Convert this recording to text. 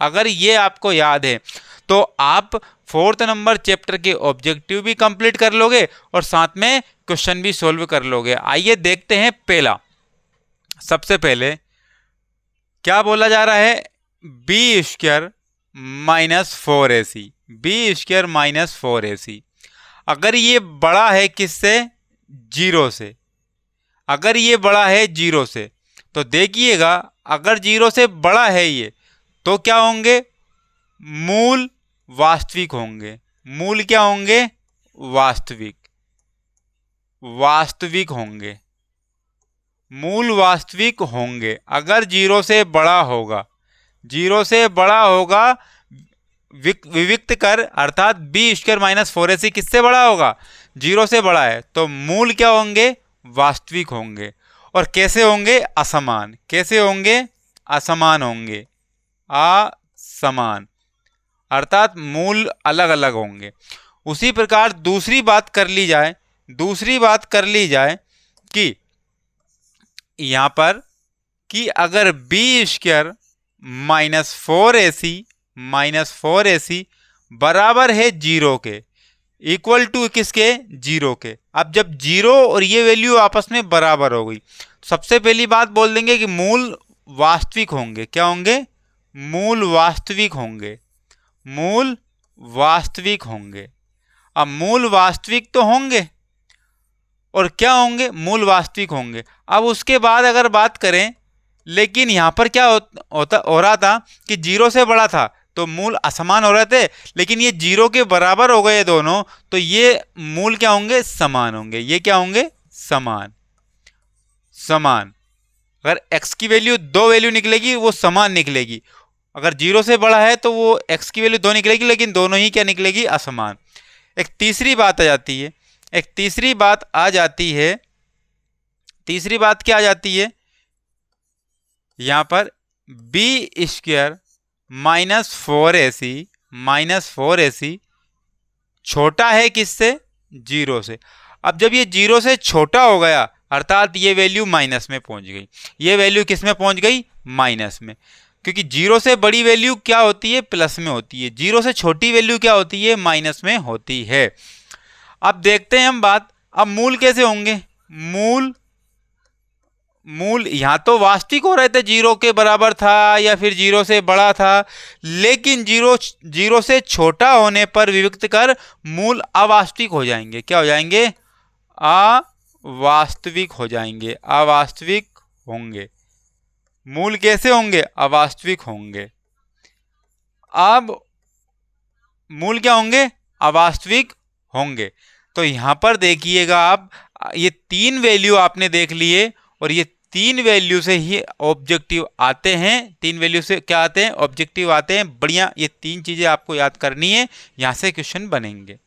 अगर ये आपको याद है तो आप 4th नंबर चैप्टर के ऑब्जेक्टिव भी कंप्लीट कर लोगे और साथ में क्वेश्चन भी सोल्व कर लोगे। आइए देखते हैं पहला। सबसे पहले क्या बोला जा रहा है, B square minus 4ac, B square minus 4ac। अगर ये बड़ा है किससे, 0 से, अगर ये बड़ा है 0 से तो देखिएगा अगर 0 से बड़ा है ये तो क्या होंगे, मूल वास्तविक होंगे। मूल क्या होंगे, वास्तविक, वास्तविक होंगे, मूल वास्तविक होंगे। अगर 0 से बड़ा होगा, 0 से बड़ा होगा, विविक्त कर अर्थात बी स्क्वायर माइनस 4ac किससे बड़ा होगा, 0 से बड़ा है तो मूल क्या होंगे, वास्तविक होंगे। और कैसे होंगे, असमान। कैसे होंगे, असमान होंगे, असमान अर्थात मूल अलग अलग होंगे। उसी प्रकार दूसरी बात कर ली जाए, दूसरी बात कर ली जाए कि यहां पर कि अगर बी स्क्वायर माइनस 4ac बराबर है 0 के, इक्वल टू किसके, 0 के। अब जब 0 और ये वैल्यू आपस में बराबर हो गई, सबसे पहली बात बोल देंगे कि मूल वास्तविक होंगे। क्या होंगे, मूल वास्तविक होंगे, मूल वास्तविक होंगे। अब मूल वास्तविक तो होंगे और क्या होंगे, मूल वास्तविक होंगे। अब उसके बाद अगर बात करें, लेकिन यहां पर क्या हो रहा था कि 0 से बड़ा था तो मूल असमान हो रहे थे, लेकिन ये 0 के बराबर हो गए दोनों तो ये मूल क्या होंगे, समान होंगे। ये क्या होंगे, समान, समान। अगर x की वैल्यू 2 वैल्यू निकलेगी वो समान निकलेगी, अगर 0 से बड़ा है तो वो x की वैल्यू 2 निकलेगी, लेकिन दोनों ही क्या निकलेगी, असमान। एक तीसरी बात आ जाती है, एक तीसरी बात आ जाती है, तीसरी बात क्या आ जाती है, यहां पर बी स्क्वायर माइनस 4ac छोटा है किससे, 0 से। अब जब ये 0 से छोटा हो गया अर्थात ये वैल्यू माइनस में पहुंच गई, ये वैल्यू किस में पहुंच गई, माइनस में। क्योंकि 0 से बड़ी वैल्यू क्या होती है, प्लस में होती है, 0 से छोटी वैल्यू क्या होती है, माइनस में होती है। अब देखते हैं हम बात, अब मूल कैसे होंगे, मूल, मूल यहां तो वास्तविक हो रहे थे, 0 के बराबर था या फिर 0 से बड़ा था, लेकिन 0 से छोटा होने पर विविक्त कर मूल अवास्तविक हो जाएंगे। क्या हो जाएंगे, अवास्तविक हो जाएंगे, अवास्तविक होंगे। मूल कैसे होंगे, अवास्तविक होंगे। अब मूल क्या होंगे, अवास्तविक होंगे। तो यहां पर देखिएगा आप, ये 3 वैल्यू आपने देख लिए और ये 3 वैल्यू से ही ऑब्जेक्टिव आते हैं। 3 वैल्यू से क्या आते हैं, ऑब्जेक्टिव आते हैं। बढ़िया, ये 3 चीजें आपको याद करनी है, यहां से क्वेश्चन बनेंगे।